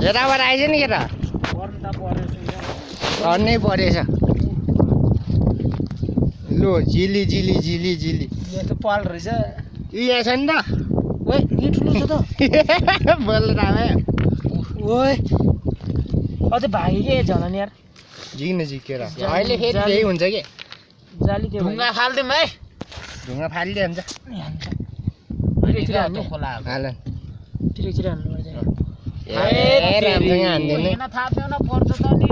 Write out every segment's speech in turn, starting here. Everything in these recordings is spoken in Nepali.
यताबाट आइज नि केटा अन्नै परेछ लो झिली झिली झिली झिली यहाँ त पाल रहेछ यहाँ छ नि त ओए नि ठुलो छ त बोल्नु रामै ओए अझ भागे के झलन यार झिक्न झिकेर अहिले फेरि त्यही हुन्छ कि जाली त्यो ढुङ्गा फाल्दिउँ है ढुङ्गा फालिदियो हुन्छ हाल चिरै हान्नु पर्छ राम्रोसँग हान्दैन थाप्दैन पर्छ त नि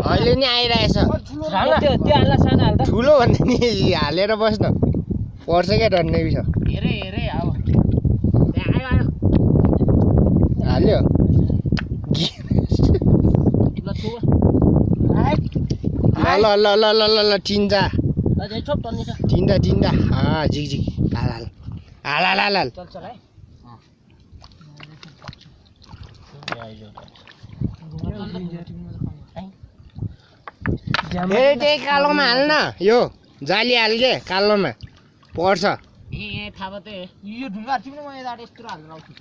अहिले नि आइरहेछ त्यो हाल्ला सानो हाल्दा ठुलो भन्दा नि हालेर बस्न पर्छ क्या डन्नै छ हेरे हेरे अब त्यहाँ आयो हाल्यो ल ल ल ल ल ल चिन्जा अझै छोप टन्नी छ चिन्जा चिन्जा झिक झिक हाल हाल हाल हाल हाल हाल चल्छ है फेरि त्यही कालोमा हाल्न यो जाली हाल्के कालोमा पर्छ ए थाहा भयो यो ढुङ्गा तिम्रो म यता यस्तो हाल्नु आउँछु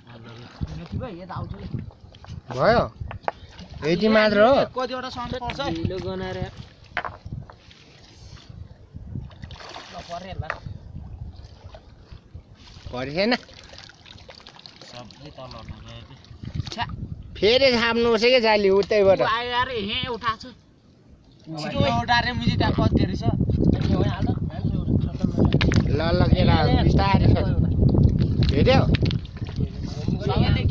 यता आउँछु भयो यति मात्र हो कतिवटा साउन्ड पर्छ ढिलो गनाएर ल पर्यो ल परेन सब्जी तल फेरि छाप्नुपर्छ क्या जाली उतैबाट आयो अरे हे उठाएको छ छिटो उठाएर मुजी त्यहाँ कति रहेछ ल ल केटा बिस्तारै भेट्यो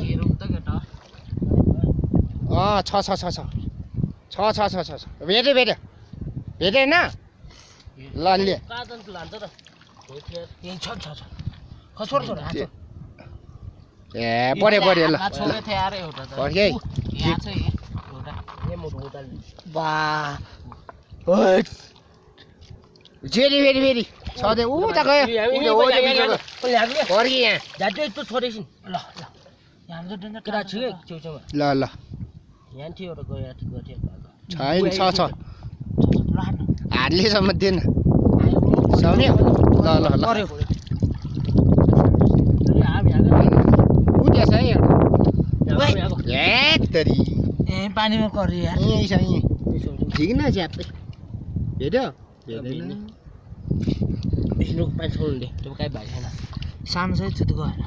घेरौँ त केटा छ भेट्यो भेट्यो भेटेन ल ले काजन लान्छ त ए छ छोड छोड हात ए पर्यो पर्यो ल छोडे थियो अरे एउटा त पर्यो यहाँ छ एउटा ए म उता बा फेरि फेरि फेरि सधैँ उता गयो पर्यो यहाँ झाट्यो यस्तो छोडेछिन् ल ल यहाँ त डेन्जर केटा छु है छेउछेउमा ल ल यहाँ थियो एउटा गयो गयो छैन छ हातलेसम्म दिएन सम्यो ल ल ल उठ्या छ है हेतरी ए पानीमा कर्यो यार यहीँ छ यहीँ ठिक न च्याप्पै भेट्यो भेट्दैन हिँड्नु पानी छोड्नु दे त्यो काहीँ भएको छैन सानो छ त्यो त गएन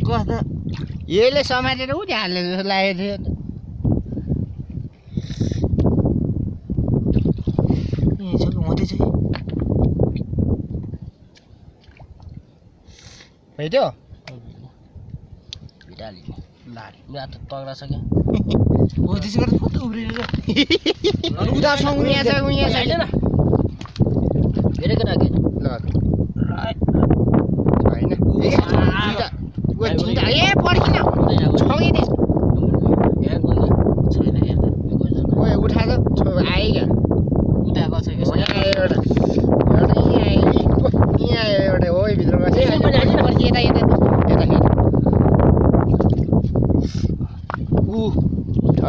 गयो त यसले समातेर उठ्यो हाल्ने जस्तो लागेको थियो यहीँ छ कि हुँदैछ भेट्यो भिटाली मेरो हात तगडा छ क्या हो त्यसो गरेर कता उब्रिन्छ उतासँग उहाँ छ होइन भेटेको राखेँ ल छैन ए पर्खिन छगिदिएछ ओए उठा त आयो क्या उठाएको छ यहाँ आयो एउटा यहाँ आयो एउटा हो भित्र गएको यता यता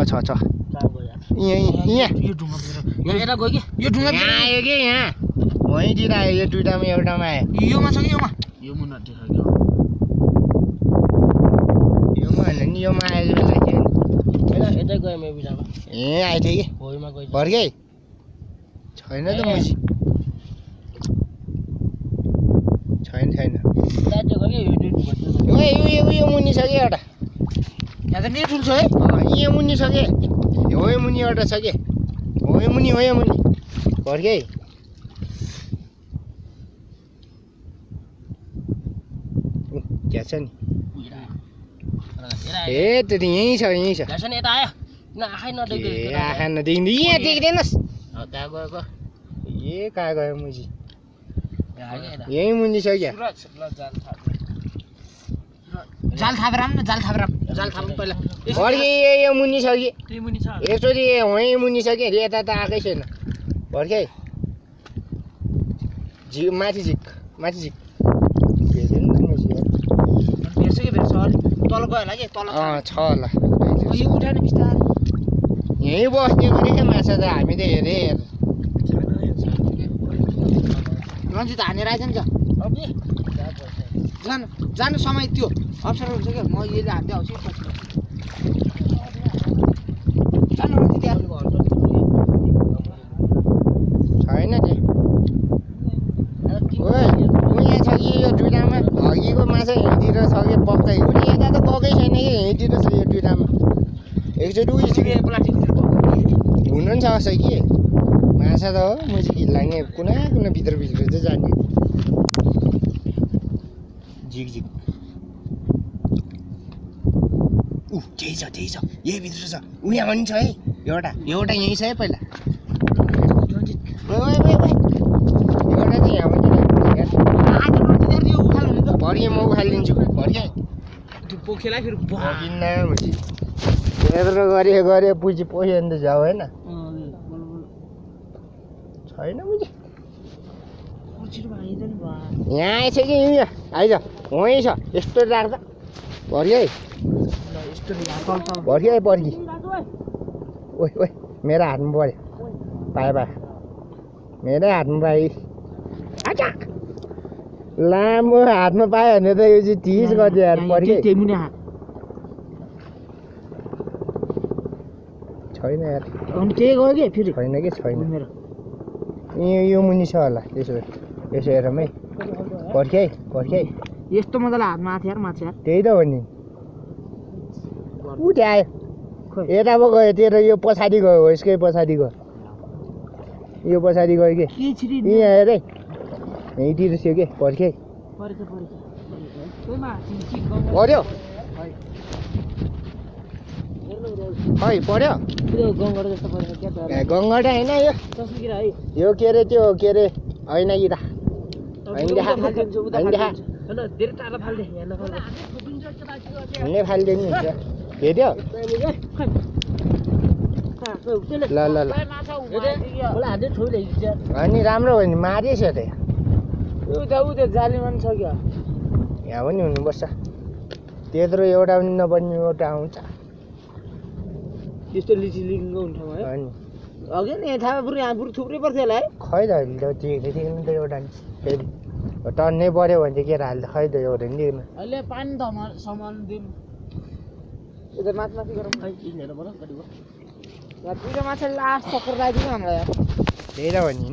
यता छ यहाँ यो ढुङ्गा यहाँ यता गयो कि यो ढुङ्गा यहाँ आयो कि यहाँ वहीँतिर आयो यो दुइटामा एउटामा आयो योमा छ कि योमा यो मुना देखायो योमा होइन नि योमा आयो जस्तो लाग्यो यतै गयो मेरो बिचारमा ए आइथ्यो कि होइमा गयो फर्कै छैन त मुजी छैन छैन राज्य गयो यो ढुङ्गा ओए उयो मुनि छ कि एउटा यहाँ त नेटुल छ है यहाँ मुनि छ कि हो मुनि एउटा छ कि हो मुनि फर्कै क्या छ नि ए त्यो यहीँ छ घाँसन यता आयो न आखै नदेख्दै ए आँखा नदेखिँदै यहाँ देख्दैनस् त्यहाँ गयो ए कहाँ गयो मुजी यहीँ मुनि छ क्या जाल थापेर न जाल थापेर जाल थाप्नु पहिला फर्कै यो मुनि छ कि त्यही मुनि छ एकचोटि वहीँ मुनि छ कि यता त आएकै छैन फर्कै माथि झिक भेट्छ कि भेट्छ अलिक तल गयो होला कि तल छ होला यो उठाएर बिस्तारै यहीँ बस्ने गरे क्या माछा त हामी त हेरेँ रन्जित हानेर आएछ नि त जानु समय त्यो अप्सन हुन्छ क्या म यसले हाल्दै आउँछु जानु त्यहाँ छैन त्यहाँ ओए उहाँ छ कि यो दुइटामा हगीको माछा हिँडितिर छ कि पक्कै उसले यता त गएकै छैन कि हिँडितिर छ यो दुइटामा एकचोटि उयो हुनु पनि सक्छ कि माछा त हो मुजी लाग्ने कुना भित्र चाहिँ जाने झिक त्यही छ यही भित्र छ उहाँ पनि छ है एउटा यहीँ छ है पहिला एउटा चाहिँ यहाँ पनि भरि म उखालिदिन्छु भरि पोखेलाई फेरि किन्न मुजी यत्रो गरे पुजी पोख्यो भने त जाऊ होइन छैन मुजी यहाँ आएछ कि यो आइज वहीँ छ यस्तो राख्दा भरि है भरि ओइ मेरो हातमा पऱ्यो पाए मेरै हातमा पाए लामो हातमा पायो भने त यो चाहिँ तिज गरिदियो यार पर्यो छैन यार त्यही गयो कि फेरि छैन कि छैन यो मुनि छ होला यसो हेरौँ है पर्ख्याइ यस्तो मजाले हातमा आएको थियो यार माछा यार त्यही त हो नि ऊ त्यहाँ आयो यता पो गयो तेरो यो पछाडि गयो हो यसकै पछाडि गयो यो पछाडि गयो कि यहाँ हेर है यहीँतिर थियो कि पर्ख्याइ पर्यो खै पर्यो गङ्गटा होइन यो के अरे त्यो के अरे होइन कि त हिँड्ने फालिदियो नि हुन्छ भेट्यो ल अनि राम्रो भयो नि मारिएछ त जालीमा छ क्या यहाँ पनि हुनुपर्छ त्यत्रो एउटा पनि नपर्ने एउटा आउँछ त्यस्तो लिची लिङ्गो हुन्छ है अनि अघि नि थाहा पुरै यहाँ पुरै थुप्रै पर्थ्यो होला है खै त अहिले त त एउटा फेरि टन्नै पऱ्यो भने चाहिँ केटा हाल्दा खै त एउटा नि दिएन अहिले पानी त सामान दिउँ यता माथि गरौँ खै किनेर बरु कति भयो दुईटा माछा लास्ट चक्कर लगाइदिनु हामीलाई यार त्यही त हो नि